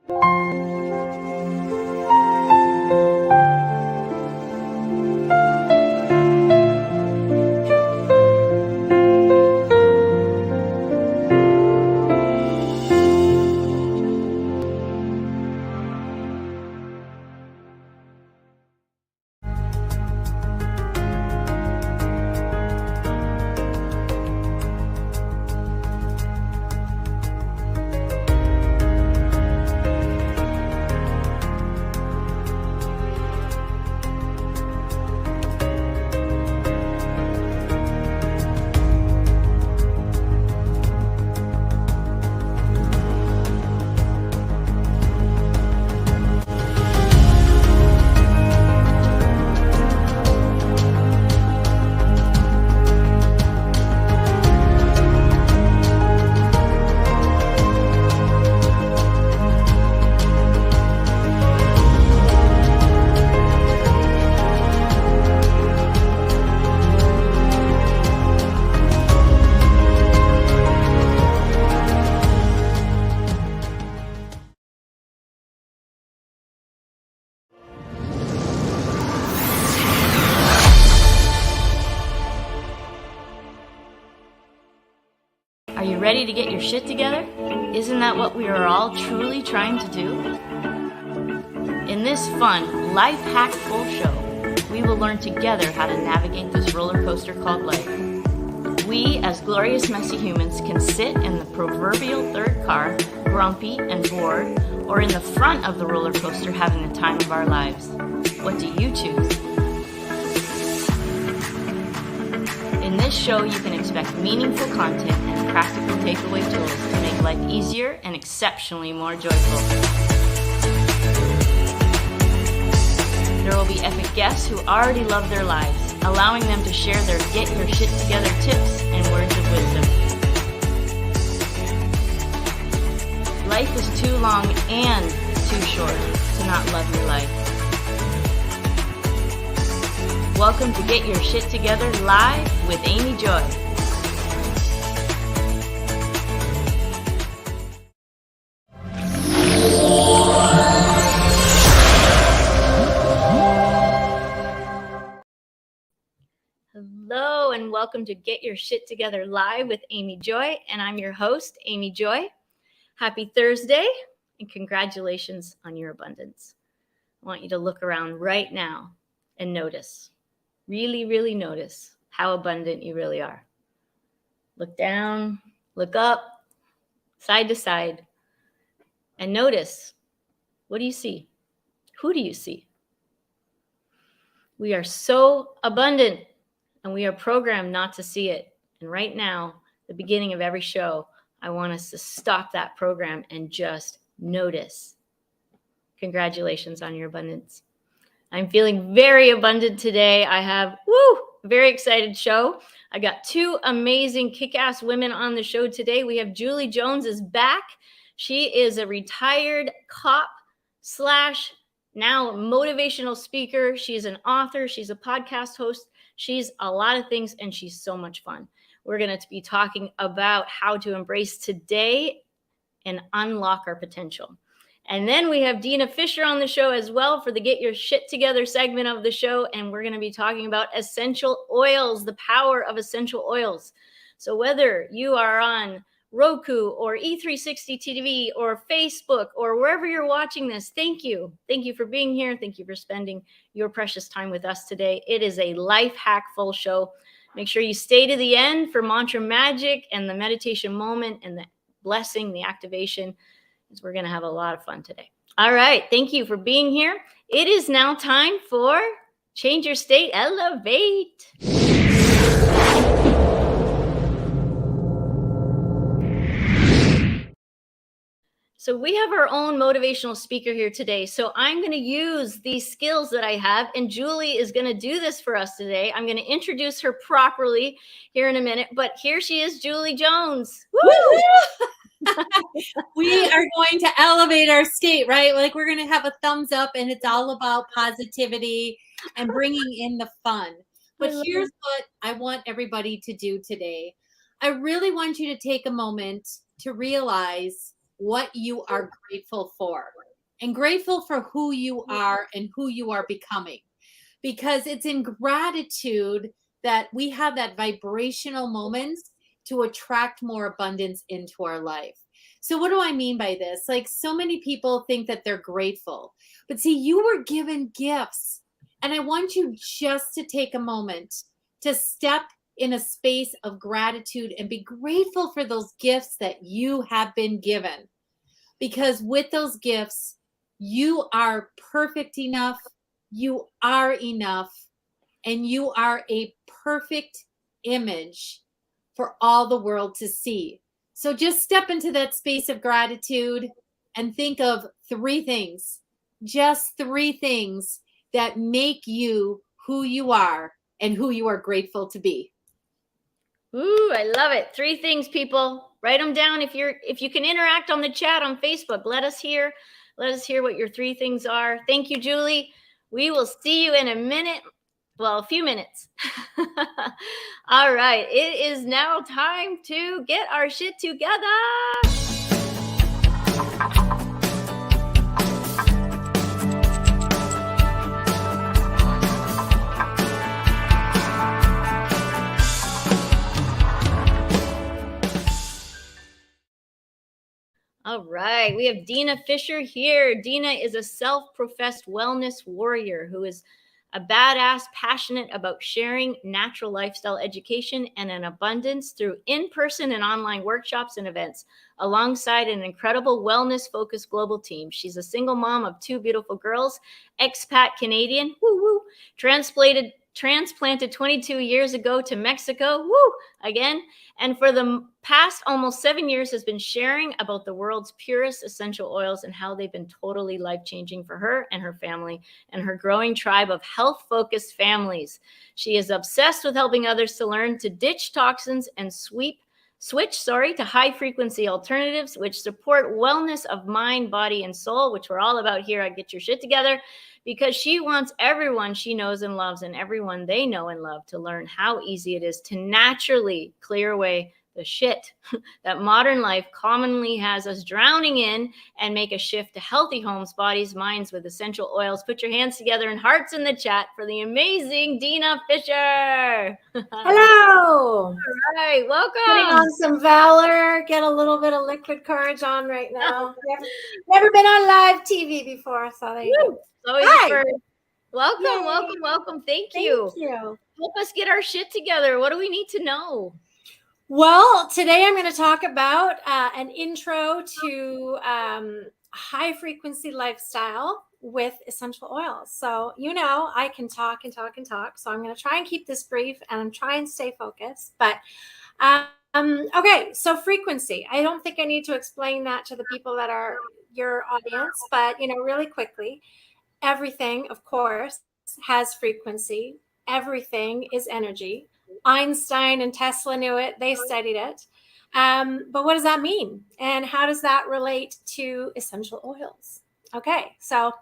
Are you ready to get your shit together? Isn't that what we are all truly trying to do? In this fun, life hack full show, we will learn together how to navigate this roller coaster called life. We, as glorious messy humans, can sit in the proverbial third car, grumpy and bored, or in the front of the roller coaster having the time of our lives. What do you choose? In this show, you can expect meaningful content and practical takeaway tools to make life easier and exceptionally more joyful. There will be epic guests who already love their lives, allowing them to share their get your shit together tips and words of wisdom. Life is too long and too short to not love your life. Welcome to Get Your Shit Together Live with Amy Joy. Hello and welcome to Get Your Shit Together Live with Amy Joy, and I'm your host, Amy Joy. Happy Thursday and congratulations on your abundance. I want you to look around right now and notice. Really, really notice how abundant you really are. Look down, look up, side to side, and notice, what do you see? Who do you see? We are so abundant, and we are programmed not to see it. And right now, the beginning of every show, I want us to stop that program and just notice. Congratulations on your abundance. I'm feeling very abundant today. I have, a very excited show. I got two amazing kick-ass women on the show today. We have Julie Jones is back. She is a retired cop / now motivational speaker. She's an author. She's a podcast host. She's a lot of things, and she's so much fun. We're going to be talking about how to embrace today and unlock our potential. And then we have Deena Fisher on the show as well for the Get Your Shit Together segment of the show. And we're going to be talking about essential oils, the power of essential oils. So whether you are on Roku or E360 TV or Facebook or wherever you're watching this, thank you. Thank you for being here. Thank you for spending your precious time with us today. It is a life hack full show. Make sure you stay to the end for mantra magic and the meditation moment and the blessing, the activation. We're going to have a lot of fun today. All right. Thank you for being here. It is now time for Change Your State, Elevate. So we have our own motivational speaker here today. So I'm going to use these skills that I have, and Julie is going to do this for us today. I'm going to introduce her properly here in a minute, but here she is, Julie Jones. Woo! We are going to elevate our state, right? Like we're going to have a thumbs up, and it's all about positivity and bringing in the fun. But here's what I want everybody to do today. I really want you to take a moment to realize what you are grateful for, and grateful for who you are and who you are becoming. Because it's in gratitude that we have that vibrational moments to attract more abundance into our life. So, what do I mean by this? Like, so many people think that they're grateful, but see, you were given gifts. And I want you just to take a moment to step in a space of gratitude and be grateful for those gifts that you have been given. Because with those gifts, you are perfect enough, you are enough, and you are a perfect image for all the world to see. So just step into that space of gratitude and think of 3 things, just 3 things that make you who you are and who you are grateful to be. Ooh, I love it. 3 things, people. Write them down. If you can interact on the chat on Facebook, let us hear what your 3 things are. Thank you, Julie. We will see you in a minute. Well, a few minutes. All right. It is now time to get our shit together. All right, we have Deena Fisher here. Deena is a self-professed wellness warrior who is a badass passionate about sharing natural lifestyle education and an abundance through in-person and online workshops and events, alongside an incredible wellness-focused global team. She's a single mom of 2 beautiful girls, expat Canadian, woo woo, transplanted 22 years ago to Mexico, woo, again, and for the past almost 7 years has been sharing about the world's purest essential oils and how they've been totally life-changing for her and her family and her growing tribe of health-focused families. She is obsessed with helping others to learn to ditch toxins and switch to high-frequency alternatives, which support wellness of mind, body, and soul, which we're all about here at Get Your Shit Together, because she wants everyone she knows and loves and everyone they know and love to learn how easy it is to naturally clear away the shit that modern life commonly has us drowning in and make a shift to healthy homes, bodies, minds with essential oils. Put your hands together and hearts in the chat for the amazing Deena Fisher. Hello. All right, welcome. Putting on some Valor, get a little bit of liquid courage on right now. Never been on live TV before, so there you go. Always Hi. first. Welcome, Yay. welcome. Thank you. Thank you. Help us get our shit together. What do we need to know? Well, today I'm going to talk about an intro to high frequency lifestyle with essential oils. So, I can talk and talk and talk. So I'm going to try and keep this brief and I'm trying to stay focused. But okay, so frequency. I don't think I need to explain that to the people that are your audience, but really quickly, everything, of course, has frequency. Everything is energy. Einstein and Tesla knew it. They studied it. But what does that mean? And how does that relate to essential oils? Okay, so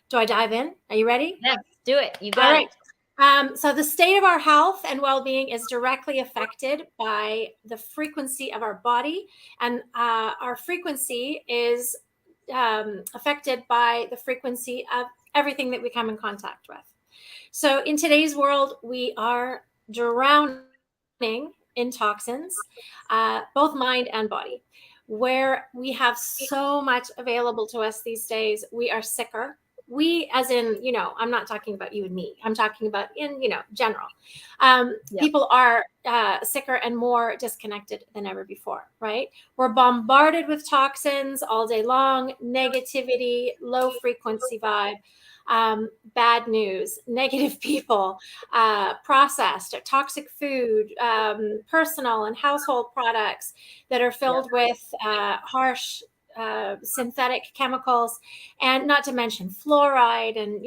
do I dive in? Are you ready? Yes, do it. You got it. So the state of our health and well-being is directly affected by the frequency of our body. And our frequency is affected by the frequency of everything that we come in contact with. So in today's world, we are drowning in toxins, both mind and body. Where we have so much available to us these days, we are sicker. We, as in, I'm not talking about you and me. I'm talking about in, general. People are sicker and more disconnected than ever before, right? We're bombarded with toxins all day long, negativity, low frequency vibe. Bad news, negative people, processed toxic food, personal and household products that are filled with harsh synthetic chemicals, and not to mention fluoride and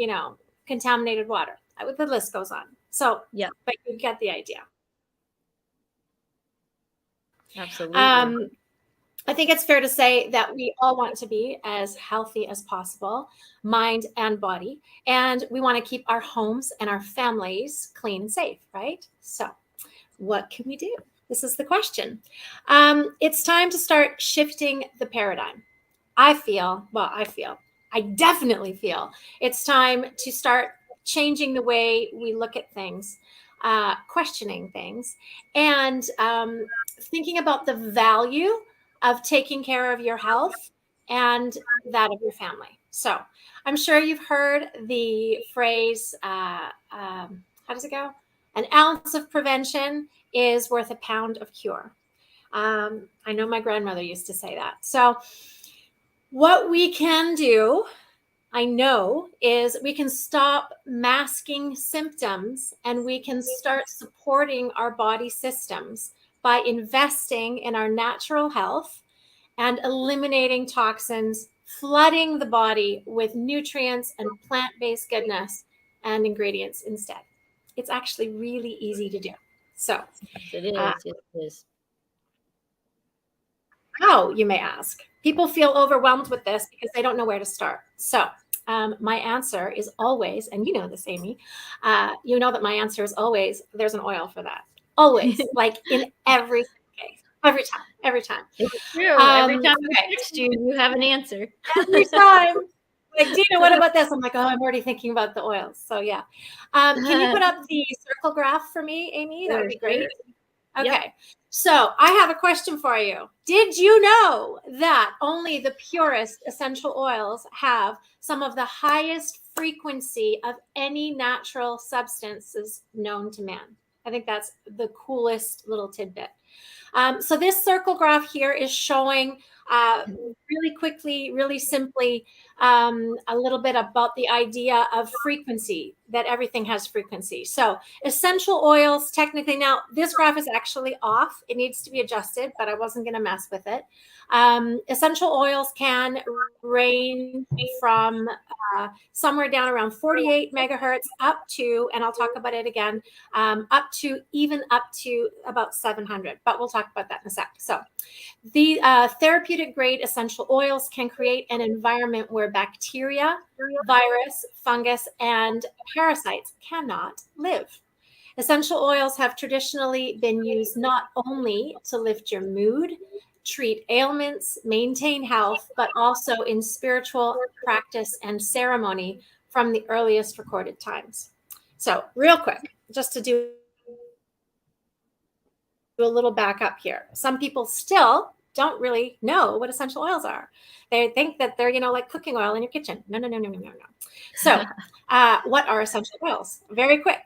contaminated water. The list goes on. So but you get the idea. Absolutely. I think it's fair to say that we all want to be as healthy as possible, mind and body, and we want to keep our homes and our families clean and safe, right? So what can we do? This is the question. It's time to start shifting the paradigm. I definitely feel it's time to start changing the way we look at things, questioning things, and thinking about the value of taking care of your health and that of your family. So I'm sure you've heard the phrase, how does it go? An ounce of prevention is worth a pound of cure. I know my grandmother used to say that. So what we can do, I know, is we can stop masking symptoms and we can start supporting our body systems by investing in our natural health and eliminating toxins, flooding the body with nutrients and plant-based goodness and ingredients instead. It's actually really easy to do. So, Yes, it is. Yes, it is. how, you may ask? People feel overwhelmed with this because they don't know where to start. So, my answer is always, and you know this, Amy, you know that my answer is always, there's an oil for that. Always, like in every case, every time. It's true. Every time I okay. text you, you have an answer. Every time. Like, Deena, what about this? I'm like, oh, I'm already thinking about the oils. So yeah. Can you put up the circle graph for me, Amy? That would be great. Sure. Okay. Yep. So I have a question for you. Did you know that only the purest essential oils have some of the highest frequency of any natural substances known to man? I think that's the coolest little tidbit. So this circle graph here is showing really quickly, really simply, a little bit about the idea of frequency, that everything has frequency. So essential oils, technically, now this graph is actually off. It needs to be adjusted, but I wasn't going to mess with it. Essential oils can range from somewhere down around 48 megahertz up to, and I'll talk about it again, up to about 700, but we'll talk about that in a sec. So the therapeutic grade essential oils can create an environment where bacteria, virus, fungus, and parasites cannot live. Essential oils have traditionally been used not only to lift your mood, treat ailments, maintain health, but also in spiritual practice and ceremony from the earliest recorded times. So real quick, just to do a little back up here. Some people still don't really know what essential oils are. They think that they're, like cooking oil in your kitchen. No. So what are essential oils? Very quick.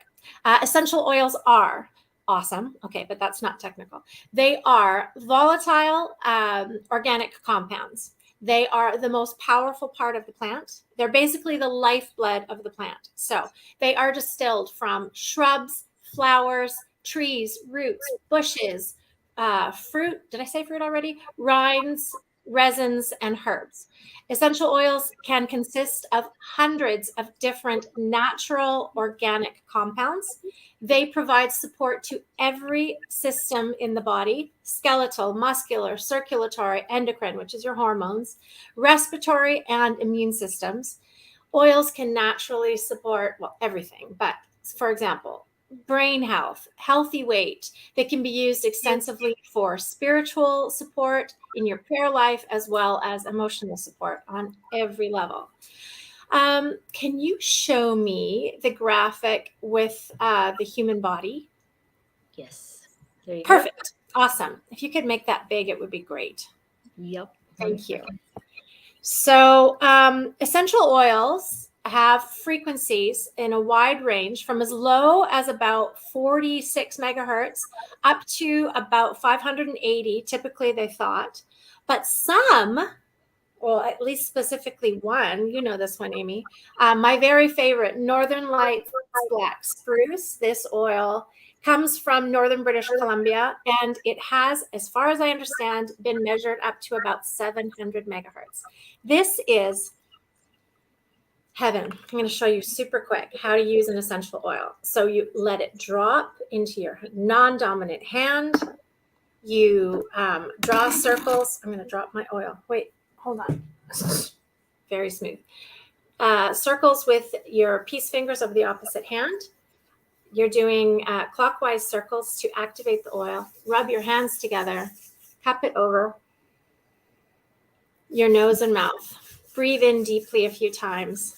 Essential oils are awesome. Okay, but that's not technical. They are volatile organic compounds. They are the most powerful part of the plant. They're basically the lifeblood of the plant. So they are distilled from shrubs, flowers, trees, roots, bushes, fruit. Did I say fruit already? Rinds, resins, and herbs. Essential oils can consist of hundreds of different natural organic compounds. They provide support to every system in the body: skeletal, muscular, circulatory, endocrine, which is your hormones, respiratory, and immune systems. Oils can naturally support, well, everything, but for example, brain health, healthy weight. They can be used extensively for spiritual support in your prayer life, as well as emotional support on every level. Can you show me the graphic with the human body? Yes. There you Perfect. Go. Awesome. If you could make that big, it would be great. Yep. Thank you. So essential oils have frequencies in a wide range from as low as about 46 megahertz up to about 580, typically they thought. But some, well, at least specifically one, you know this one, Amy, my very favorite, Northern Lights Black Spruce. This oil comes from Northern British Columbia, and it has, as far as I understand, been measured up to about 700 megahertz. This is heaven. I'm going to show you super quick how to use an essential oil. So you let it drop into your non-dominant hand. You draw circles. I'm going to drop my oil. Wait, hold on. Very smooth. Circles with your peace fingers of the opposite hand. You're doing clockwise circles to activate the oil. Rub your hands together. Cup it over. your nose and mouth. Breathe in deeply a few times.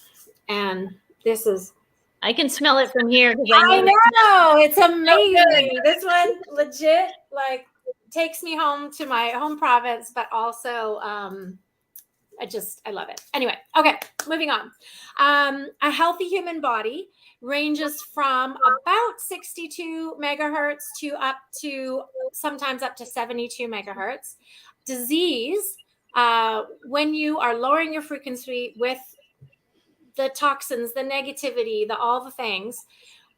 And this is, I can smell it from here because I know, it's so amazing. This one legit like takes me home to my home province, but also I love it. Anyway, okay, moving on. A healthy human body ranges from about 62 megahertz to sometimes up to 72 megahertz. Disease, when you are lowering your frequency with the toxins, the negativity, all the things,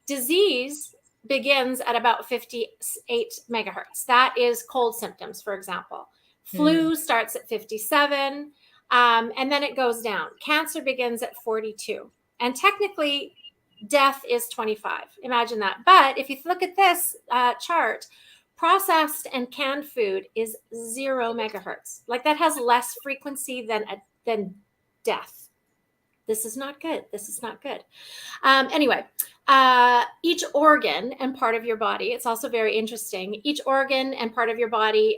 disease begins at about 58 megahertz. That is cold symptoms, for example. Flu starts at 57, and then it goes down. Cancer begins at 42. And technically, death is 25. Imagine that. But if you look at this chart, processed and canned food is 0 megahertz. Like that has less frequency than death. This is not good. This is not good. Anyway, each organ and part of your body, it's also very interesting. Each organ and part of your body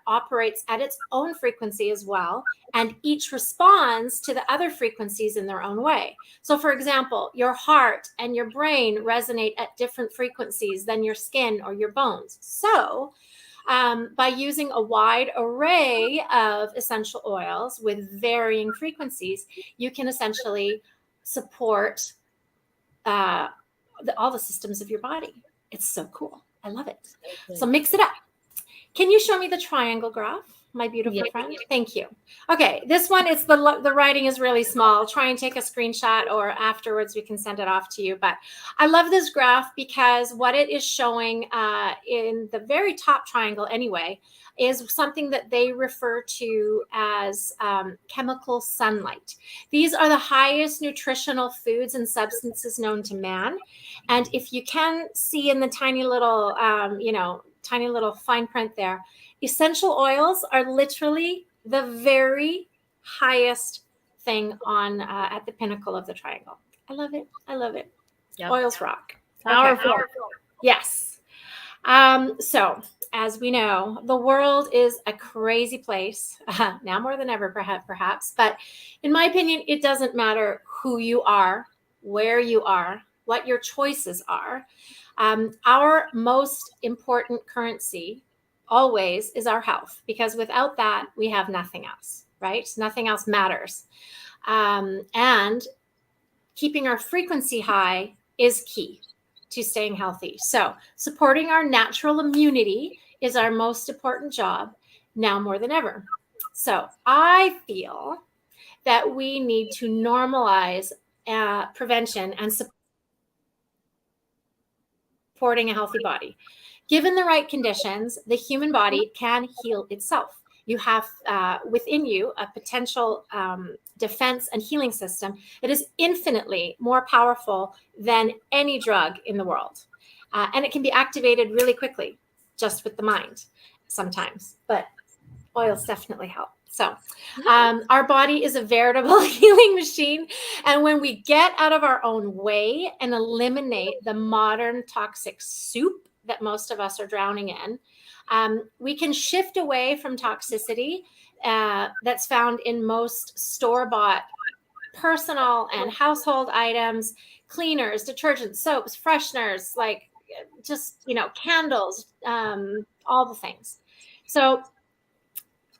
operates at its own frequency as well. And each responds to the other frequencies in their own way. So for example, your heart and your brain resonate at different frequencies than your skin or your bones. So by using a wide array of essential oils with varying frequencies, you can essentially support all the systems of your body. It's so cool. I love it. So mix it up. Can you show me the triangle graph, my beautiful friend? Thank you. Okay, this one, it's the writing is really small. Try and take a screenshot, or afterwards we can send it off to you. But I love this graph because what it is showing in the very top triangle anyway is something that they refer to as chemical sunlight. These are the highest nutritional foods and substances known to man. And if you can see in the tiny little, tiny little fine print there, essential oils are literally the very highest thing on at the pinnacle of the triangle. I love it. I love it. Yep. Oils rock. Powerful. Okay. Yes. So as we know, the world is a crazy place now more than ever, perhaps. But in my opinion, it doesn't matter who you are, where you are, what your choices are. Our most important currency always is our health, because without that, we have nothing else, right? Nothing else matters. And keeping our frequency high is key to staying healthy. So supporting our natural immunity is our most important job now more than ever. So I feel that we need to normalize prevention and supporting a healthy body. Given the right conditions, the human body can heal itself. You have within you a potential defense and healing system that is infinitely more powerful than any drug in the world. And it can be activated really quickly, just with the mind sometimes. But oils definitely help. So our body is a veritable healing machine. And when we get out of our own way and eliminate the modern toxic soup that most of us are drowning in, we can shift away from toxicity that's found in most store-bought personal and household items, cleaners, detergents, soaps, fresheners, like just, candles, all the things. So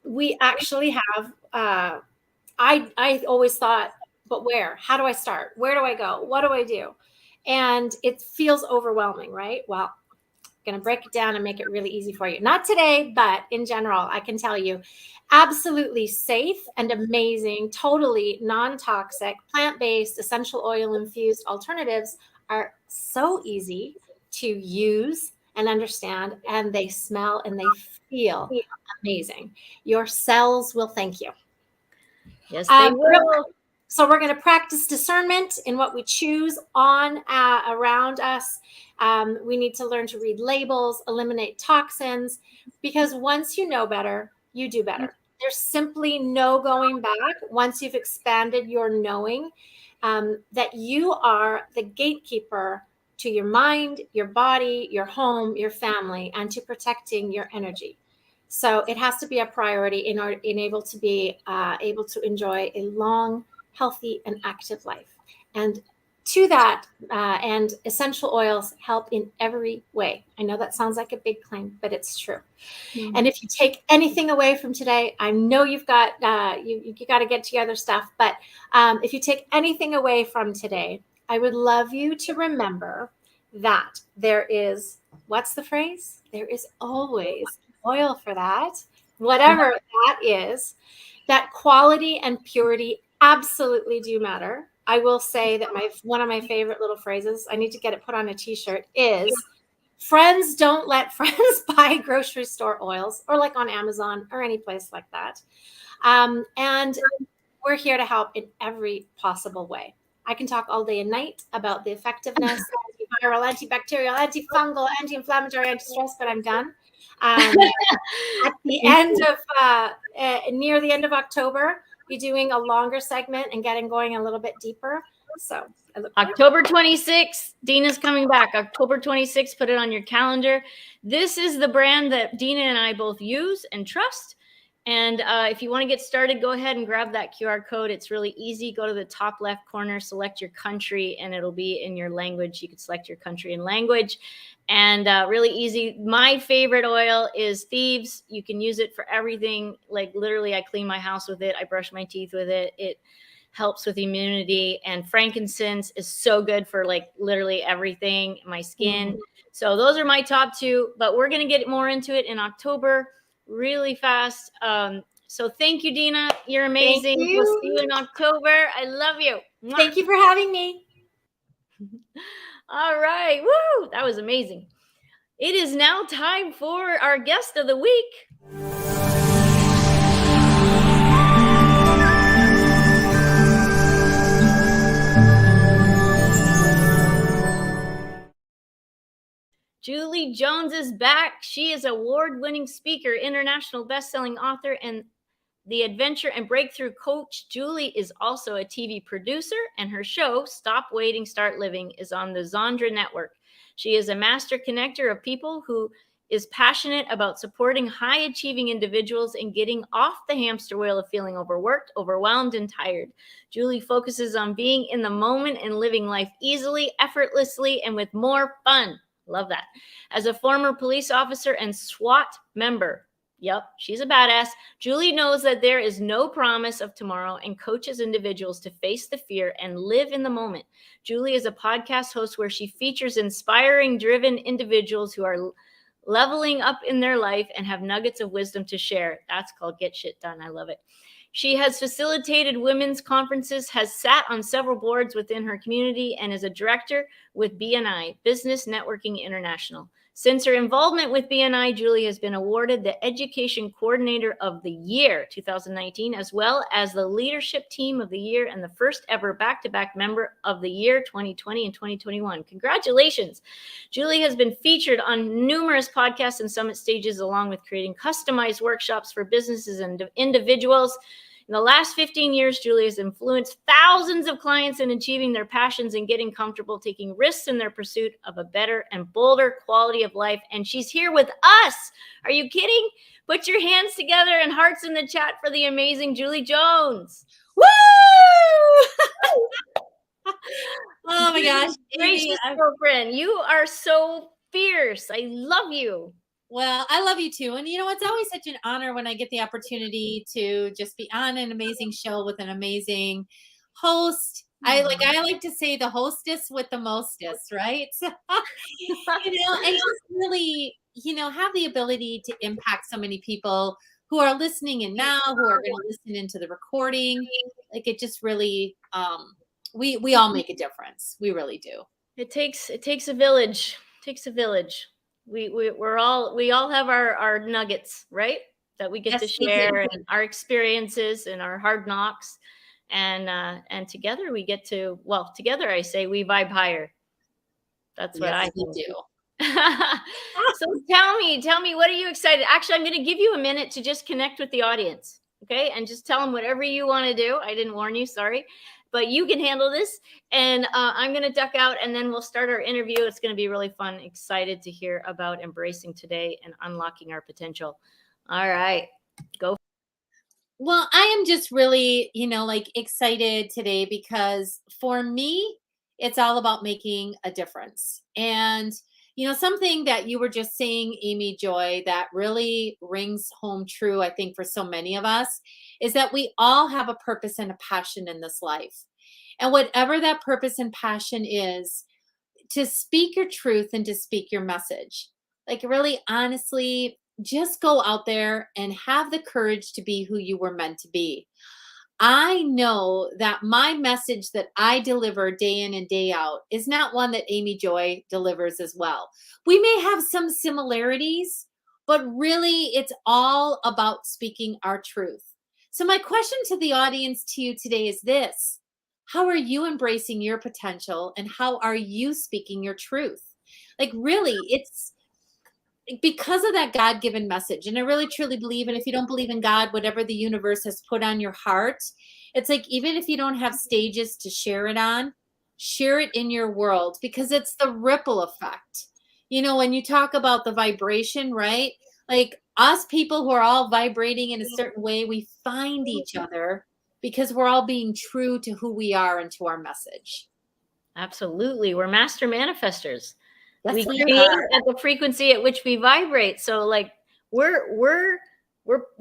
we actually have, I always thought, but where? How do I start? Where do I go? What do I do? And it feels overwhelming, right? Well, I'm going to break it down and make it really easy for you. Not today, but in general, I can tell you absolutely safe and amazing, totally non-toxic, plant-based, essential oil-infused alternatives are so easy to use and understand, and they smell and they feel amazing. Your cells will thank you. Yes, they will. So we're going to practice discernment in what we choose on around us. We need to learn to read labels, eliminate toxins, because once you know better, you do better. There's simply no going back once you've expanded your knowing that you are the gatekeeper to your mind, your body, your home, your family, and to protecting your energy. So it has to be a priority in order in able to be able to enjoy a long, healthy, and active life. And to that, and essential oils help in every way. I know that sounds like a big claim, but it's true. And if you take anything away from today, I know you've got you got to get together stuff. But if you take anything away from today, I would love you to remember that there is, what's the phrase? There is always oil for that, whatever that is. That quality and purity absolutely do matter. I will say that one of my favorite little phrases, I need to get it put on a t-shirt, is friends don't let friends buy grocery store oils, or like on Amazon or any place like that. And we're here to help in every possible way. I can talk all day and night about the effectiveness, antiviral, antibacterial, antifungal, anti-inflammatory, anti-stress, but I'm done. At the end of near the end of October, be doing a longer segment and getting going a little bit deeper. So October 26th, Deena's coming back. October 26th, put it on your calendar. This is the brand that Deena and I both use and trust. And if you want to get started, go ahead and grab that QR code. It's really easy. Go to the top left corner, select your country, and it'll be in your language. You can select your country and language. And really easy. My favorite oil is Thieves. You can use it for everything. Like literally, I clean my house with it. I brush my teeth with it. It helps with immunity. And frankincense is so good for like literally everything, my skin. So those are my top two, but we're going to get more into it in October really fast. So thank you, Deena. You're amazing. Thank you. We'll see you in October. I love you. Mwah. Thank you for having me. All right. Woo! That was amazing. It is now time for our guest of the week. Julie Jones is back. She is an award-winning speaker, international best-selling author, and the adventure and breakthrough coach. Julie is also a TV producer, and her show, Stop Waiting, Start Living, is on the Zondra Network. She is a master connector of people who is passionate about supporting high-achieving individuals and getting off the hamster wheel of feeling overworked, overwhelmed, and tired. Julie focuses on being in the moment and living life easily, effortlessly, and with more fun. Love that. As a former police officer and SWAT member, yep, she's a badass. Julie knows that there is no promise of tomorrow and coaches individuals to face the fear and live in the moment. Julie is a podcast host where she features inspiring, driven individuals who are leveling up in their life and have nuggets of wisdom to share. That's called Get Shit Done. I love it. She has facilitated women's conferences, has sat on several boards within her community, and is a director with BNI, Business Networking International. Since her involvement with BNI, Julie has been awarded the Education Coordinator of the Year 2019, as well as the Leadership Team of the Year and the first ever back-to-back Member of the Year 2020 and 2021. Congratulations. Julie has been featured on numerous podcasts and summit stages, along with creating customized workshops for businesses and individuals. In the last 15 years, Julie has influenced thousands of clients in achieving their passions and getting comfortable taking risks in their pursuit of a better and bolder quality of life. And she's here with us. Are you kidding? Put your hands together and hearts in the chat for the amazing Julie Jones. Woo! Oh my gosh. Gracious girlfriend, you are so fierce. I love you. Well, I love you too. And you know, it's always such an honor when I get the opportunity to just be on an amazing show with an amazing host. I like to say the hostess with the mostest, right? So, and just really, have the ability to impact so many people who are listening in now, who are going to listen into the recording. Like it just really, we all make a difference. We really do. It takes a village. It takes a village. We all have our nuggets, right? That we get to share, and our experiences and our hard knocks, and together we get to, together I say we vibe higher. That's what I do. So tell me, what are you excited? Actually, I'm going to give you a minute to just connect with the audience, okay? And just tell them whatever you want to do. I didn't warn you, sorry. But you can handle this, and I'm going to duck out, and then we'll start our interview. It's going to be really fun. Excited to hear about embracing today and unlocking our potential. All right. Go. Well, I am just really, like excited today because for me, it's all about making a difference. And, something that you were just saying, Amy Joy, that really rings home true, I think, for so many of us, is that we all have a purpose and a passion in this life. And whatever that purpose and passion is, to speak your truth and to speak your message. Like, really, honestly, just go out there and have the courage to be who you were meant to be. I know that my message that I deliver day in and day out is not one that Amy Joy delivers as well. We may have some similarities, but really it's all about speaking our truth. So, my question to the audience, to you today, is this: how are you embracing your potential and how are you speaking your truth? Like, really, it's because of that God-given message. And I really truly believe, and if you don't believe in God, whatever the universe has put on your heart, it's like, even if you don't have stages to share it on, share it in your world, because it's the ripple effect. When you talk about the vibration, right? Like, us people who are all vibrating in a certain way, we find each other because we're all being true to who we are and to our message. Absolutely. We're master manifestors. Yes, We we create are. at the frequency at which we vibrate. So like we're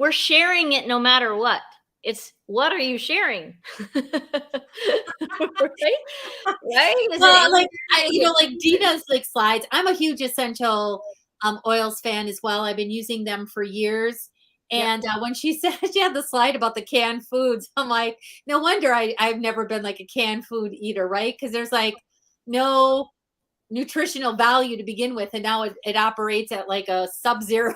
sharing it no matter what. It's what are you sharing? Right? Right? Is Well, it like, energy? like Deena's like slides. I'm a huge essential oils fan as well. I've been using them for years. Yep. And when she said she had the slide about the canned foods, I'm like, no wonder I've never been like a canned food eater, right? Because there's like no nutritional value to begin with, and now it operates at like a sub-zero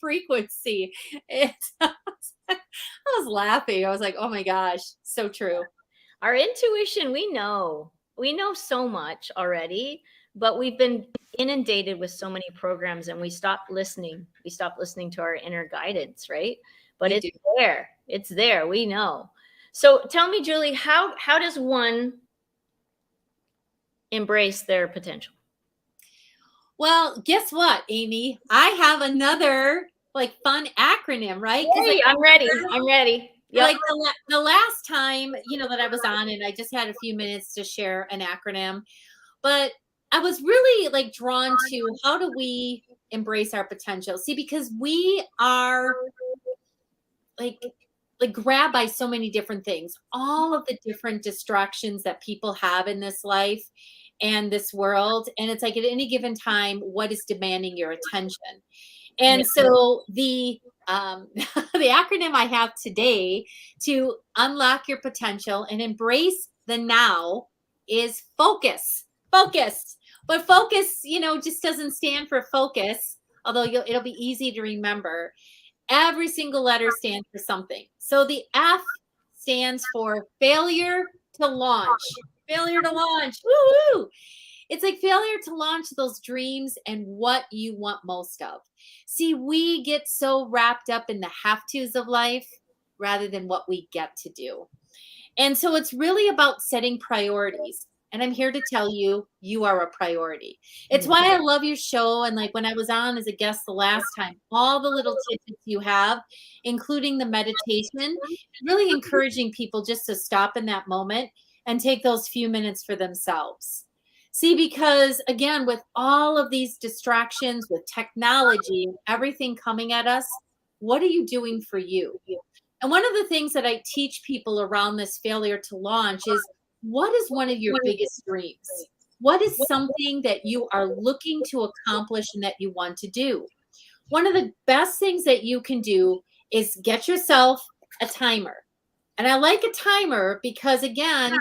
frequency. I was laughing. I was like, oh my gosh, so true. Our intuition, we know so much already, but we've been inundated with so many programs and we stopped listening. We stopped listening to our inner guidance, right? But We it's do. there. It's there. We know. So tell me, Julie, how does one embrace their potential? Well, guess what, Amy? I have another like fun acronym, right? Because Hey, I'm ready. I'm ready. Yep. like the last time, that I was on, and I just had a few minutes to share an acronym, but I was really like drawn to, how do we embrace our potential? See, because we are like grabbed by so many different things, all of the different distractions that people have in this life and this world, and it's like, at any given time, what is demanding your attention? And so the the acronym I have today to unlock your potential and embrace the now is focus. Focus. But focus, just doesn't stand for focus, although it'll be easy to remember. Every single letter stands for something. So the F stands for failure to launch. Failure to launch. Woo-hoo! It's like failure to launch those dreams and what you want most of. See, we get so wrapped up in the have tos of life rather than what we get to do. And so it's really about setting priorities. And I'm here to tell you, you are a priority. It's why I love your show. And like when I was on as a guest the last time, all the little tidbits you have, including the meditation, really encouraging people just to stop in that moment and take those few minutes for themselves. See, because again, with all of these distractions, with technology, everything coming at us, what are you doing for you? And one of the things that I teach people around this failure to launch is, what is one of your biggest dreams? What is something that you are looking to accomplish and that you want to do? One of the best things that you can do is get yourself a timer. And I like a timer because, again,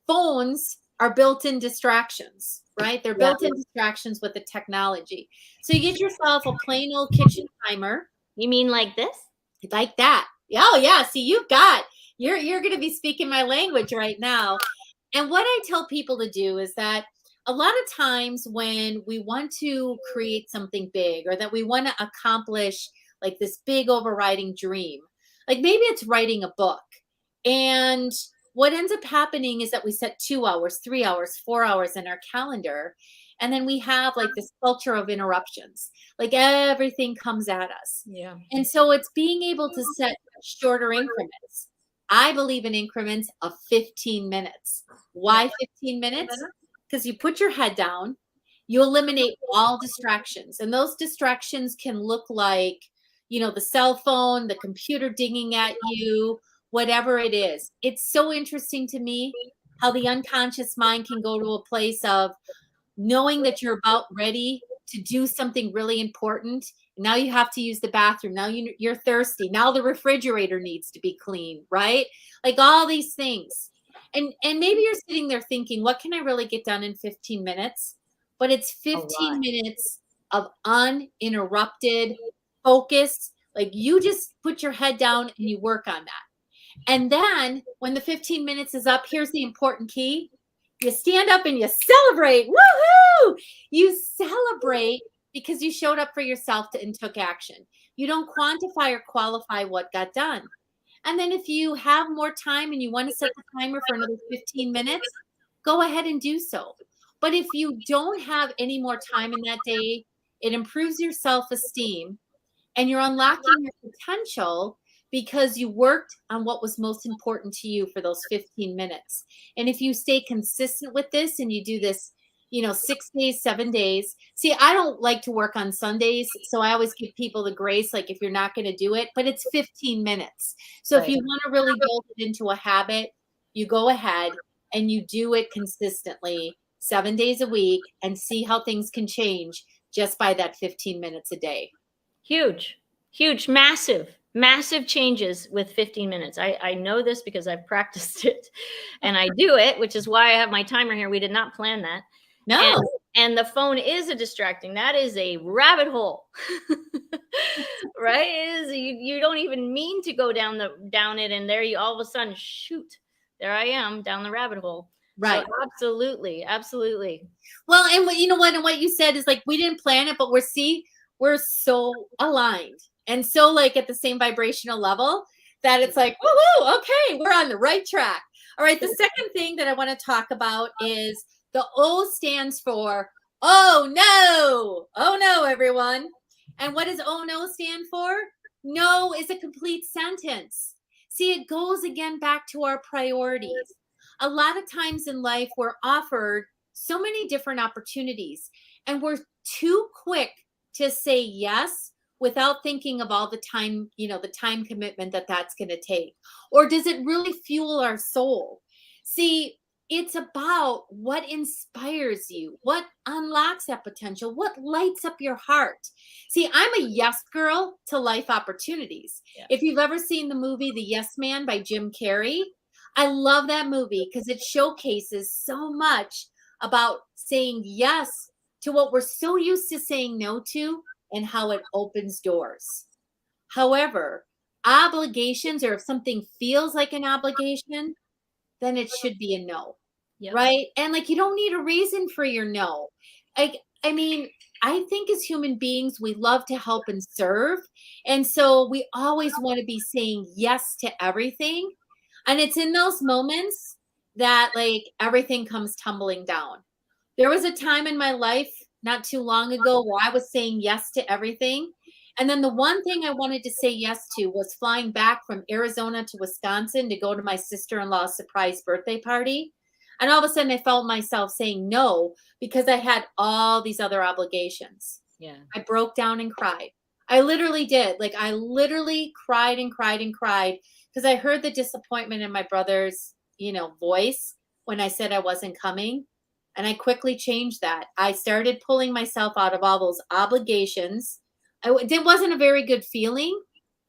phones are built-in distractions, right? They're built-in distractions with the technology. So you get yourself a plain old kitchen timer. You mean like this? Like that. Oh yeah. See, you're going to be speaking my language right now. And what I tell people to do is that a lot of times when we want to create something big, or that we want to accomplish like this big overriding dream, like maybe it's writing a book. And what ends up happening is that we set 2 hours, 3 hours, 4 hours in our calendar. And then we have like this culture of interruptions, like everything comes at us. Yeah. And so it's being able to set shorter increments. I believe in increments of 15 minutes. Why 15 minutes? Because you put your head down, you eliminate all distractions. And those distractions can look like, the cell phone, the computer dinging at you, whatever it is. It's so interesting to me how the unconscious mind can go to a place of knowing that you're about ready to do something really important. Now you have to use the bathroom. Now you're thirsty. Now the refrigerator needs to be clean, right? Like all these things. And maybe you're sitting there thinking, what can I really get done in 15 minutes? But it's 15 minutes of uninterrupted focus. Like you just put your head down and you work on that. And then when the 15 minutes is up, here's the important key. You stand up and you celebrate. Woohoo! You celebrate because you showed up for yourself and took action. You don't quantify or qualify what got done. And then if you have more time and you want to set the timer for another 15 minutes, go ahead and do so. But if you don't have any more time in that day, it improves your self-esteem and you're unlocking your potential because you worked on what was most important to you for those 15 minutes. And if you stay consistent with this and you do this, 6 days, 7 days. See, I don't like to work on Sundays. So I always give people the grace, like if you're not going to do it, but it's 15 minutes. So if you want to really build it into a habit, you go ahead and you do it consistently 7 days a week and see how things can change just by that 15 minutes a day. Huge, massive changes with 15 minutes. I know this because I've practiced it and I do it, which is why I have my timer here. We did not plan that. No. And the phone is a distracting. That is a rabbit hole, right? It is. You don't even mean to go down it. And there you all of a sudden, shoot, there I am down the rabbit hole. Right. So absolutely. Well, and what you said is like, we didn't plan it, but we're so aligned and so like at the same vibrational level that it's like, woohoo, okay, we're on the right track. All right. The second thing that I want to talk about is the O stands for, oh no, everyone. And what does oh no stand for? No is a complete sentence. See, it goes again back to our priorities. A lot of times in life, we're offered so many different opportunities and we're too quick to say yes without thinking of all the time, the time commitment that's going to take. Or does it really fuel our soul? See, it's about what inspires you, what unlocks that potential, what lights up your heart. See, I'm a yes girl to life opportunities. Yeah. If you've ever seen the movie The Yes Man by Jim Carrey, I love that movie because it showcases so much about saying yes to what we're so used to saying no to and how it opens doors. However, obligations, or if something feels like an obligation, then it should be a no. Yep. Right? And like, you don't need a reason for your no. I think as human beings, we love to help and serve. And so we always want to be saying yes to everything. And it's in those moments that like everything comes tumbling down. There was a time in my life not too long ago where I was saying yes to everything. And then the one thing I wanted to say yes to was flying back from Arizona to Wisconsin to go to my sister-in-law's surprise birthday party. And all of a sudden I felt myself saying no because I had all these other obligations. Yeah. I broke down and cried. I literally did. Like I literally cried and cried and cried because I heard the disappointment in my brother's, voice when I said I wasn't coming. And I quickly changed that. I started pulling myself out of all those obligations. It wasn't a very good feeling.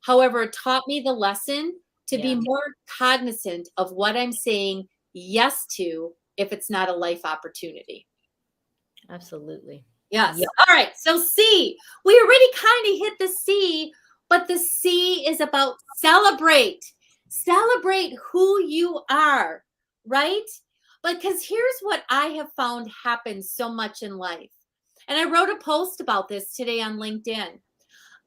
However, it taught me the lesson to be more cognizant of what I'm saying yes to if it's not a life opportunity. Absolutely. Yes. Yep. All right. So C, we already kind of hit the C, but the C is about celebrate. Celebrate who you are, right? Because here's what I have found happens so much in life. And I wrote a post about this today on LinkedIn.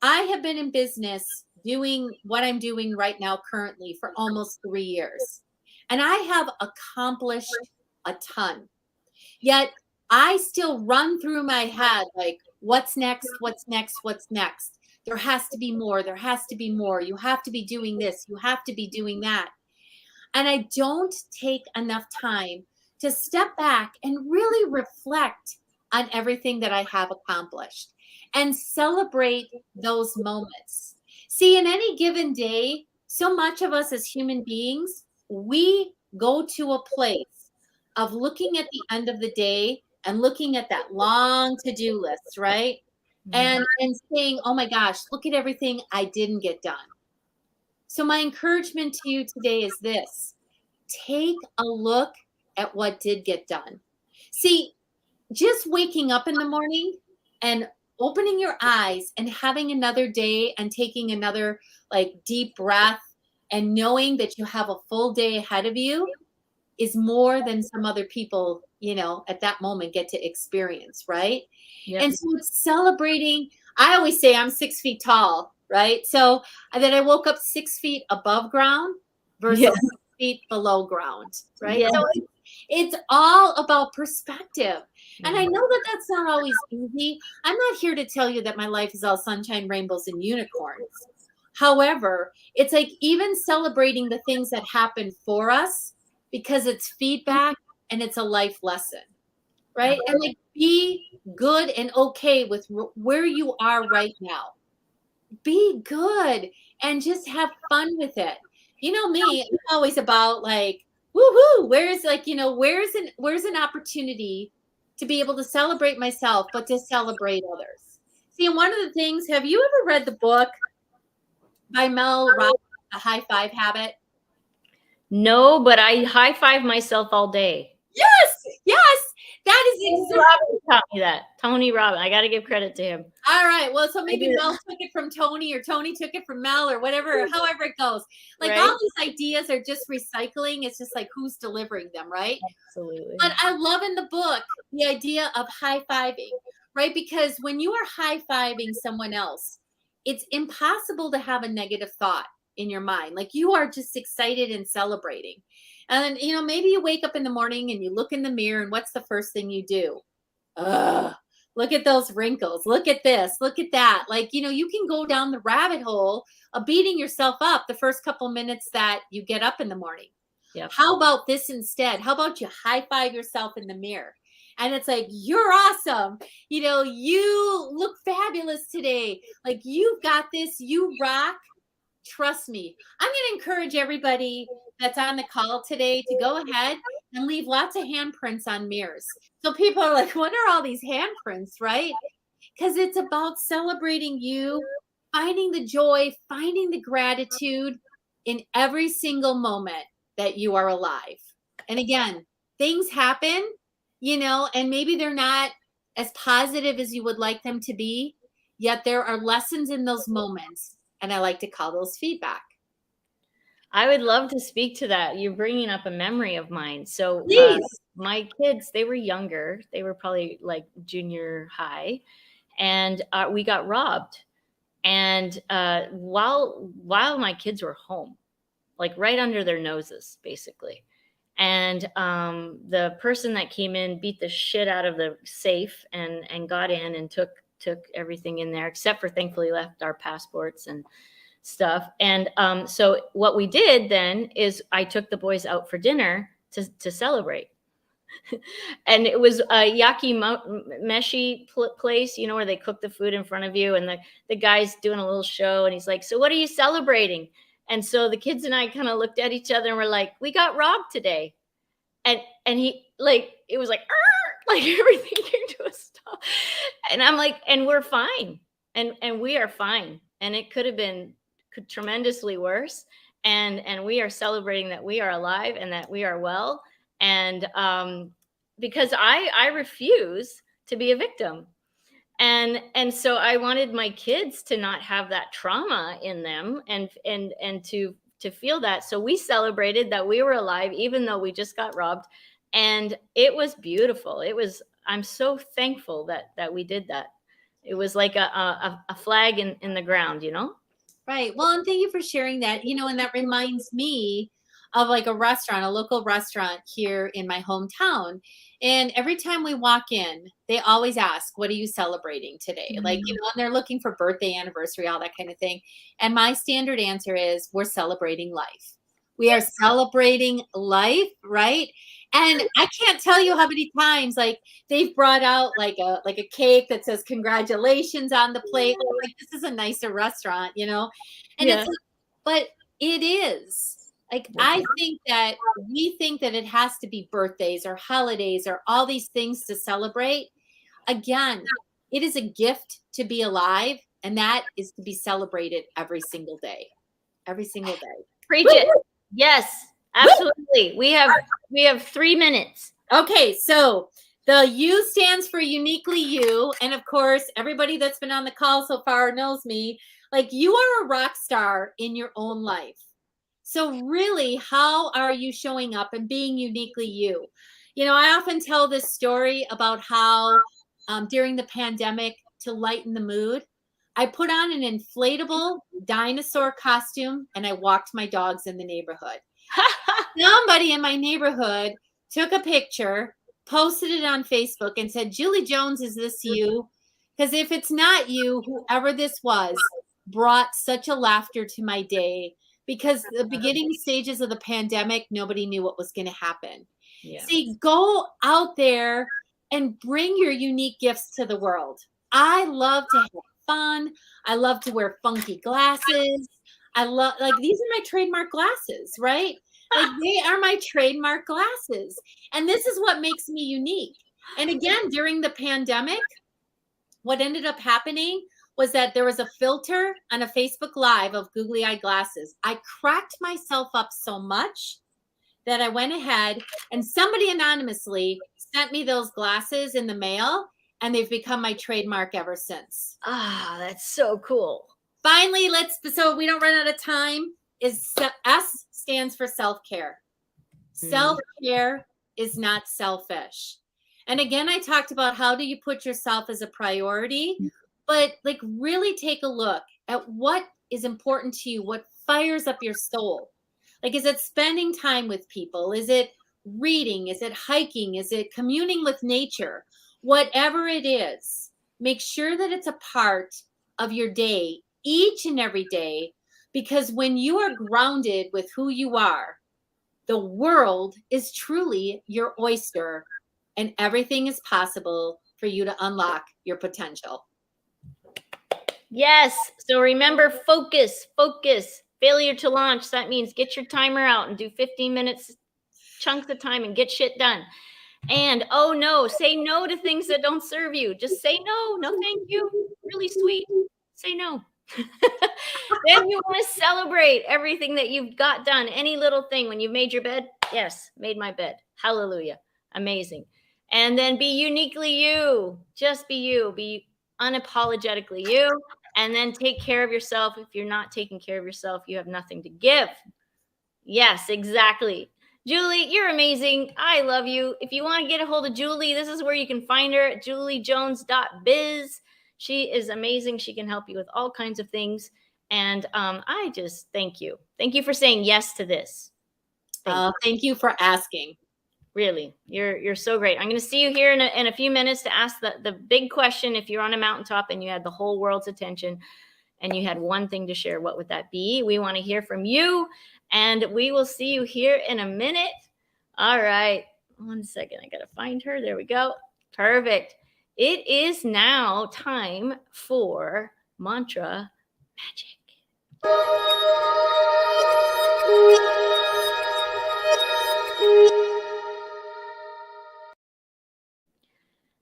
I have been in business doing what I'm doing right now currently for almost 3 years. And I have accomplished a ton. Yet I still run through my head like, what's next? What's next? What's next? There has to be more. There has to be more. You have to be doing this. You have to be doing that. And I don't take enough time to step back and really reflect on everything that I have accomplished and celebrate those moments. See, in any given day, so much of us as human beings, we go to a place of looking at the end of the day and looking at that long to-do list, right? And saying, oh my gosh, look at everything I didn't get done. So my encouragement to you today is this: take a look at what did get done. See, just waking up in the morning and opening your eyes and having another day and taking another like deep breath and knowing that you have a full day ahead of you is more than some other people, at that moment get to experience, right? Yep. And so it's celebrating. I always say I'm 6 feet tall, right? So then I woke up 6 feet above ground versus Yeah. 6 feet below ground, right? Yeah. So it's all about perspective. And I know that that's not always easy. I'm not here to tell you that my life is all sunshine, rainbows, and unicorns. However, it's like even celebrating the things that happen for us because it's feedback and it's a life lesson, right? And like be good and okay with where you are right now. Be good and just have fun with it. You know me, I'm always about like, woohoo, where's an opportunity to be able to celebrate myself, but to celebrate others. See, and one of the things, have you ever read the book by Mel Robbins, The High Five Habit? No, but I high five myself all day. Yes, that is exactly. Robbins taught me that. Tony Robbins. I got to give credit to him. All right. Well, so maybe Mel took it from Tony, or Tony took it from Mel, or whatever, however it goes. Like Right. all these ideas are just recycling. It's just like who's delivering them, right? Absolutely. But I love in the book the idea of high-fiving, right? Because when you are high-fiving someone else, it's impossible to have a negative thought in your mind. Like you are just excited and celebrating. And maybe you wake up in the morning and you look in the mirror, and what's the first thing you do? Look at those wrinkles. Look at this. Look at that. Like, you can go down the rabbit hole of beating yourself up the first couple minutes that you get up in the morning. Yep. How about this instead? How about you high five yourself in the mirror? And it's like, you're awesome. You look fabulous today. Like, you've got this. You rock. Trust me. I'm going to encourage everybody that's on the call today to go ahead and leave lots of handprints on mirrors. So people are like, what are all these handprints, right? Because it's about celebrating you, finding the joy, finding the gratitude in every single moment that you are alive. And again, things happen, and maybe they're not as positive as you would like them to be, yet there are lessons in those moments. And I like to call those feedback. I would love to speak to that. You're bringing up a memory of mine. So my kids, they were younger. They were probably like junior high, and we got robbed. And while my kids were home, like right under their noses, basically. And the person that came in beat the shit out of the safe and got in and took everything in there, except for thankfully left our passports and stuff. And so what we did then is I took the boys out for dinner to celebrate. And it was a yakimeshi place, where they cook the food in front of you, and the guy's doing a little show, and he's like, so what are you celebrating? And so the kids and I kind of looked at each other and we're like, we got robbed today. And he it was like everything came to a stop. And I'm like, and we're fine. And we are fine. And it could have been tremendously worse. And we are celebrating that we are alive and that we are well. And because I refuse to be a victim. And so I wanted my kids to not have that trauma in them and to feel that. So we celebrated that we were alive, even though we just got robbed. And it was beautiful. I'm so thankful that we did that. It was like a flag in the ground, Right. Well, and thank you for sharing that, and that reminds me of like a restaurant, a local restaurant here in my hometown. And every time we walk in, they always ask, what are you celebrating today? Like, you know, and they're looking for birthday, anniversary, all that kind of thing. And my standard answer is, we're celebrating life. We are celebrating life, right? And I can't tell you how many times like they've brought out like a cake that says congratulations on the plate. Like, this is a nicer restaurant, you know? And Yeah. it's like, but it is. Like, I think that we think that it has to be birthdays or holidays or all these things to celebrate. Again, it is a gift to be alive, and that is to be celebrated every single day. Every single day. Preach it. Yes, absolutely. We have 3 minutes. Okay, so the U stands for uniquely you. And of course, everybody that's been on the call so far knows me. Like, you are a rock star in your own life. So really, how are you showing up and being uniquely you? You know, I often tell this story about how during the pandemic, to lighten the mood, I put on an inflatable dinosaur costume and I walked my dogs in the neighborhood. Somebody in my neighborhood took a picture, posted it on Facebook, and said, Julie Jones, is this you? Because if it's not you, whoever this was brought such a laughter to my day, because the beginning stages of the pandemic, nobody knew what was going to happen. Yeah. See, go out there and bring your unique gifts to the world. I love to have fun. I love to wear funky glasses. I love, like, these are my trademark glasses, right? Like, they are my trademark glasses. And this is what makes me unique. And again, during the pandemic, what ended up happening was that there was a filter on a Facebook Live of googly eye glasses. I cracked myself up so much that I went ahead and somebody anonymously sent me those glasses in the mail, and they've become my trademark ever since. Ah, that's so cool. Finally, so we don't run out of time, is S stands for self-care. Self-care is not selfish. And again, I talked about how do you put yourself as a priority, but like really take a look at what is important to you, what fires up your soul. Like, is it spending time with people? Is it reading? Is it hiking? Is it communing with nature? Whatever it is, make sure that it's a part of your day, each and every day, because when you are grounded with who you are, the world is truly your oyster, and everything is possible for you to unlock your potential. Yes. So remember, focus. Failure to launch. That means get your timer out and do 15 minutes chunks of time and get shit done. And oh no, say no to things that don't serve you. Just say no. No, thank you. Really sweet. Say no. Then you want to celebrate everything that you've got done. Any little thing. When you've made your bed, yes, made my bed. Hallelujah. Amazing. And then be uniquely you. Just be you. Be unapologetically you. And then take care of yourself. If you're not taking care of yourself, you have nothing to give. Yes, exactly. Julie, you're amazing. I love you. If you want to get a hold of Julie, this is where you can find her at juliejones.biz. She is amazing. She can help you with all kinds of things. And I just thank you. Thank you for saying yes to this. Thank you for asking. Really, you're so great. I'm going to see you here in a few minutes to ask the big question. If you're on a mountaintop and you had the whole world's attention and you had one thing to share, what would that be? We want to hear from you, and we will see you here in a minute. All right. 1 second. I got to find her. There we go. Perfect. It is now time for Mantra Magic.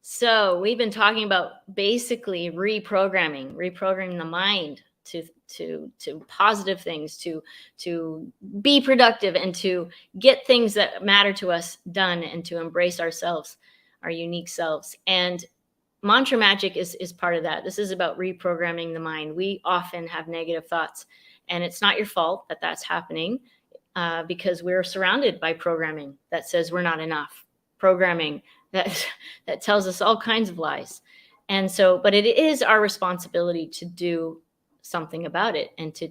So we've been talking about basically reprogramming the mind to positive things, to be productive, and to get things that matter to us done, and to embrace ourselves, our unique selves. And Mantra Magic is part of that. This is about reprogramming the mind. We often have negative thoughts, and it's not your fault that that's happening, because we're surrounded by programming that says we're not enough, programming that tells us all kinds of lies. And so, but it is our responsibility to do something about it, and to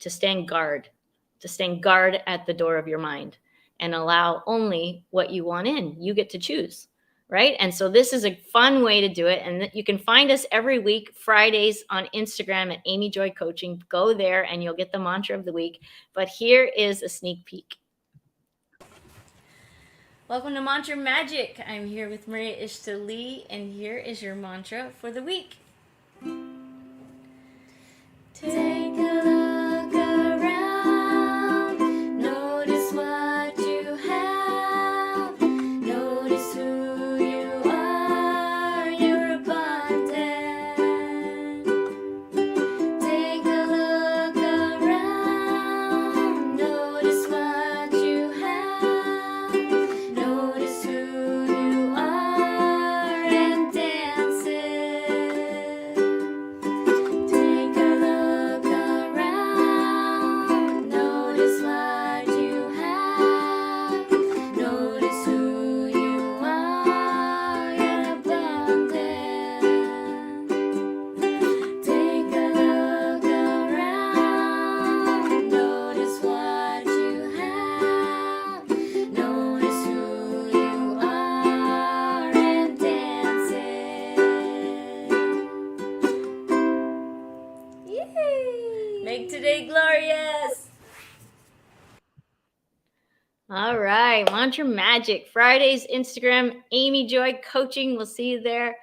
stand guard to stand guard at the door of your mind and allow only what you want in. You get to choose, right? And so this is a fun way to do it. And you can find us every week, Fridays on Instagram at Amy Joy Coaching. Go there and you'll get the mantra of the week. But here is a sneak peek. Welcome to Mantra Magic. I'm here with Maria Ishtali, and here is your mantra for the week. Take a look around, notice what you have, notice who you are, you're abundant. Take a look around, notice what you have, notice who you are, and dance it. Take a look around, notice what you have, notice who you are, you're abundant. Take a look around, notice what you have, notice who you are, and dance it. Yay! Make today glorious. All right, Mantra Magic Fridays, Instagram, Amy Joy Coaching. We'll see you there.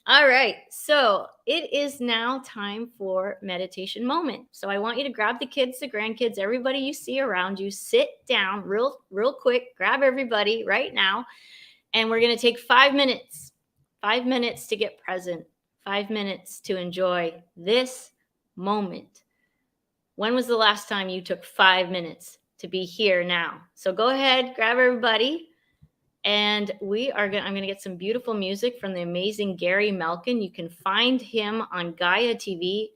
All right, so it is now time for meditation moment. So I want you to grab the kids, the grandkids, everybody you see around you, sit down real quick, grab everybody right now, and we're going to take 5 minutes. 5 minutes to get present, 5 minutes to enjoy this moment. When was the last time you took 5 minutes to be here now? So go ahead, grab everybody. And I'm going to get some beautiful music from the amazing Gary Melkin. You can find him on Gaia TV,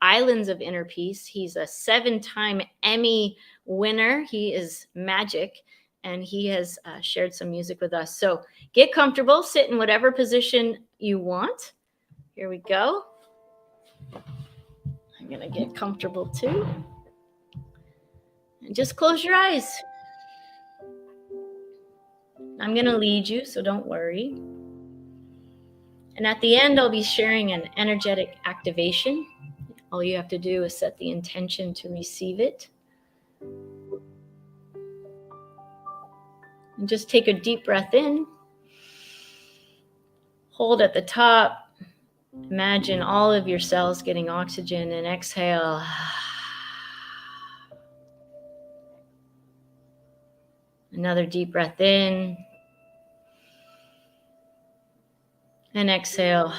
Islands of Inner Peace. He's a 7-time Emmy winner. He is magic, and he has shared some music with us. So get comfortable, sit in whatever position you want. Here we go. I'm going to get comfortable too. And just close your eyes. I'm going to lead you, so don't worry. And at the end, I'll be sharing an energetic activation. All you have to do is set the intention to receive it. And just take a deep breath in. Hold at the top. Imagine all of your cells getting oxygen, and exhale. Another deep breath in. And exhale.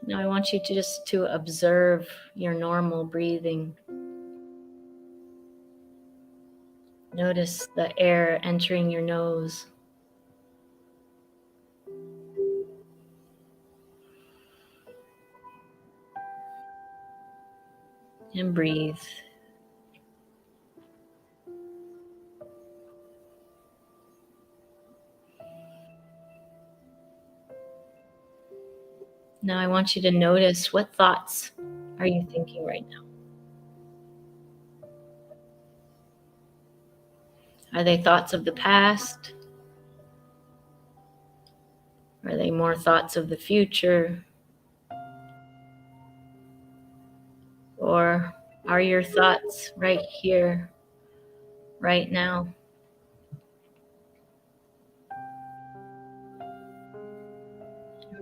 Now I want you to observe your normal breathing. Notice the air entering your nose. And breathe. Now I want you to notice, what thoughts are you thinking right now? Are they thoughts of the past? Are they more thoughts of the future? Or are your thoughts right here, right now?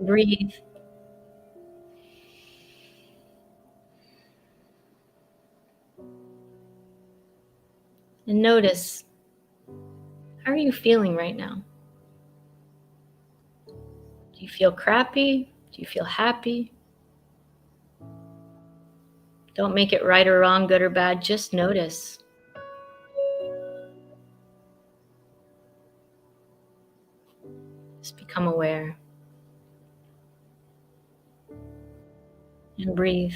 Breathe. And notice, how are you feeling right now? Do you feel crappy? Do you feel happy? Don't make it right or wrong, good or bad. Just notice. Just become aware. And breathe.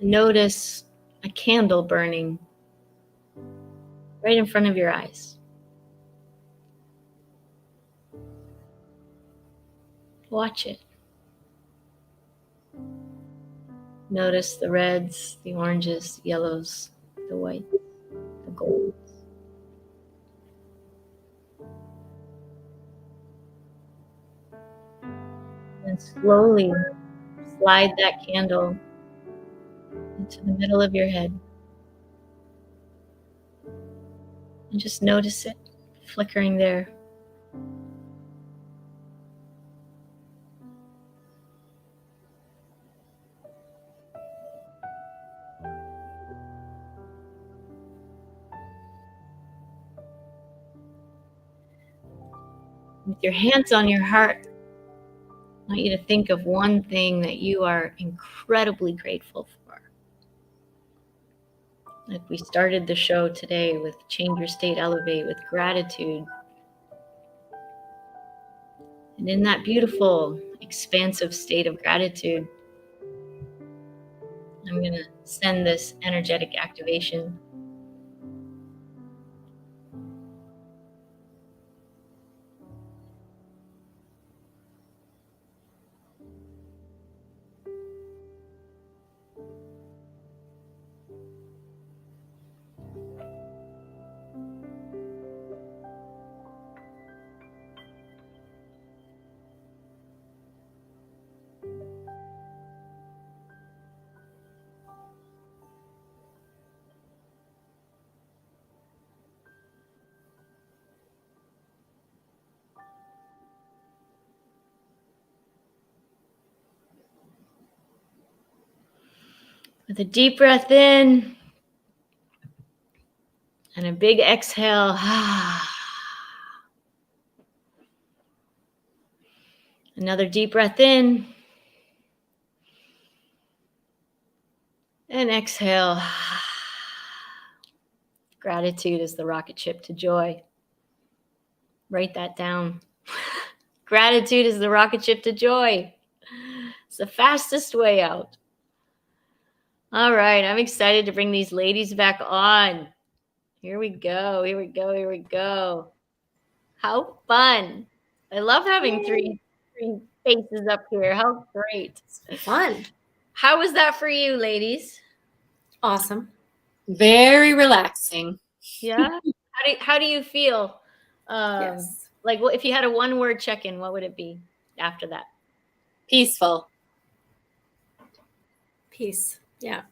Notice a candle burning right in front of your eyes. Watch it. Notice the reds, the oranges, yellows, the whites, the golds. And slowly slide that candle into the middle of your head. And just notice it flickering there. With your hands on your heart, I want you to think of one thing that you are incredibly grateful for. Like we started the show today with Change Your State, Elevate with gratitude. And in that beautiful, expansive state of gratitude, I'm going to send this energetic activation. With a deep breath in and a big exhale. Another deep breath in and exhale. Gratitude is the rocket ship to joy. Write that down. Gratitude is the rocket ship to joy. It's the fastest way out. All right, I'm excited to bring these ladies back on. Here we go, here we go, here we go. How fun. I love having three faces up here. How great. Fun. How was that for you, ladies? Awesome. Very relaxing. Yeah? How do you feel? Yes. Like, if you had a one-word check-in, what would it be after that? Peaceful. Peace. Yeah.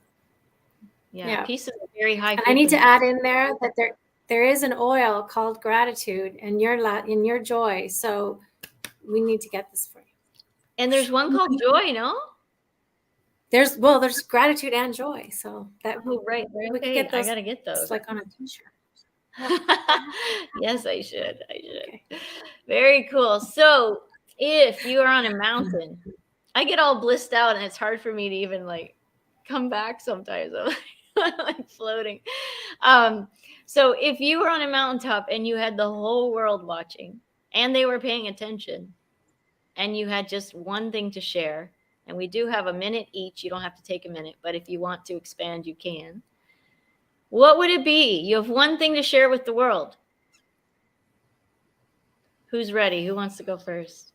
Yeah. Peace is a very high. And I need to add in there that there is an oil called gratitude in your joy. So we need to get this for you. And there's one called joy, no? There's gratitude and joy. So that right. we Okay. get those, I gotta get those. like on a t-shirt. Yes, I should. Okay. Very cool. So if you are on a mountain, I get all blissed out and it's hard for me to even like come back sometimes. I'm like floating. So if you were on a mountaintop and you had the whole world watching and they were paying attention and you had just one thing to share, and we do have a minute each. You don't have to take a minute, but if you want to expand, you can. What would it be? You have one thing to share with the world. Who's ready? Who wants to go first?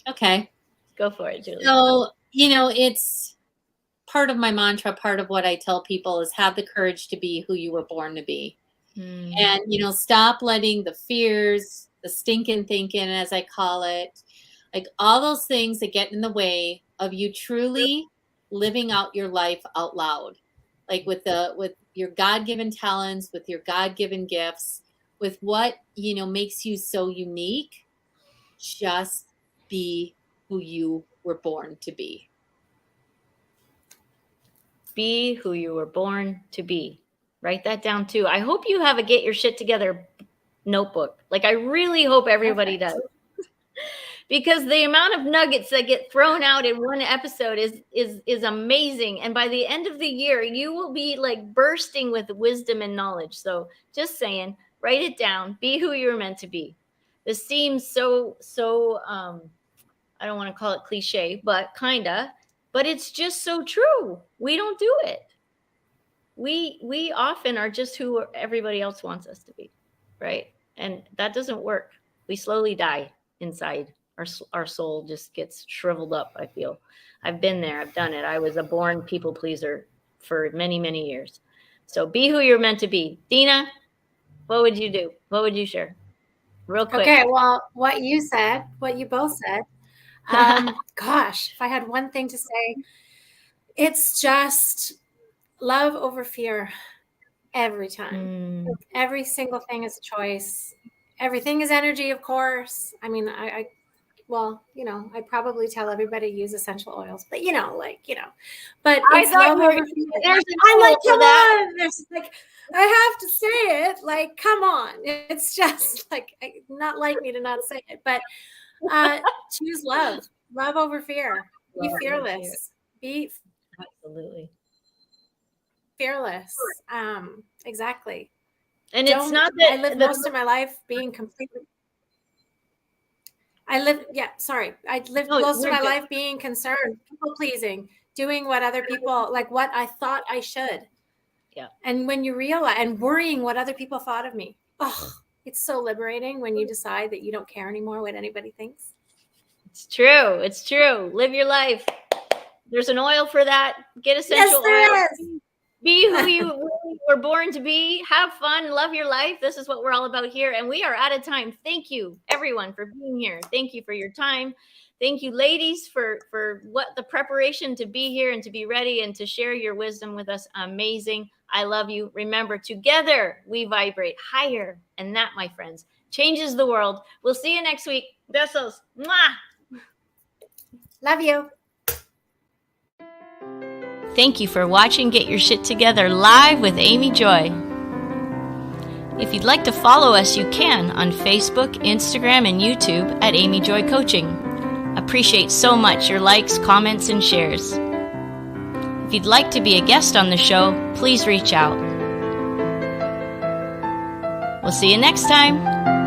Okay. Go for it, Julie. So, it's part of my mantra, part of what I tell people is have the courage to be who you were born to be. And, stop letting the fears, the stinking thinking, as I call it, like all those things that get in the way of you truly living out your life out loud, like with your God-given talents, with your God-given gifts, with what, makes you so unique. Just be who you were born to be. Be who you were born to be. Write that down too. I hope you have a get your shit together notebook. Like I really hope everybody does. Because the amount of nuggets that get thrown out in one episode is amazing. And by the end of the year, you will be like bursting with wisdom and knowledge. So just saying, write it down. Be who you're meant to be. This seems so I don't want to call it cliche, but kinda. But it's just so true. We don't do it. We often are just who everybody else wants us to be, right? And that doesn't work. We slowly die inside our soul just gets shriveled up. I feel I've been there. I've done it. I was a born people pleaser for many, many years. So be who you're meant to be. Deena, what would you do? What would you share? Real quick. Okay, well, what you both said. Gosh, if I had one thing to say, it's just love over fear every time. Every single thing is a choice. Everything is energy, of course. I mean, well, I probably tell everybody to use essential oils, but but it's love over fear. I'm like, come on. There's like, I have to say it. Like, come on. It's just like, not like me to not say it, but choose love over fear. Be fearless. Be absolutely fearless. Exactly. And it's not that I lived most of my life being completely. I lived most of my life being concerned, people pleasing, doing what other people, like what I thought I should. Yeah. And when you realize, and worrying what other people thought of me, it's so liberating when you decide that you don't care anymore what anybody thinks. It's true. It's true. Live your life. There's an oil for that. Get essential oil. Be who you were born to be. Have fun. Love your life. This is what we're all about here. And we are out of time. Thank you, everyone, for being here. Thank you for your time. Thank you, ladies, for what the preparation to be here and to be ready and to share your wisdom with us. Amazing. I love you. Remember, together we vibrate higher. And that, my friends, changes the world. We'll see you next week. Besos. Mwah. Love you. Thank you for watching Get Your Shit Together live with Amy Joy. If you'd like to follow us, you can on Facebook, Instagram, and YouTube at Amy Joy Coaching. Appreciate so much your likes, comments, and shares. If you'd like to be a guest on the show, please reach out. We'll see you next time.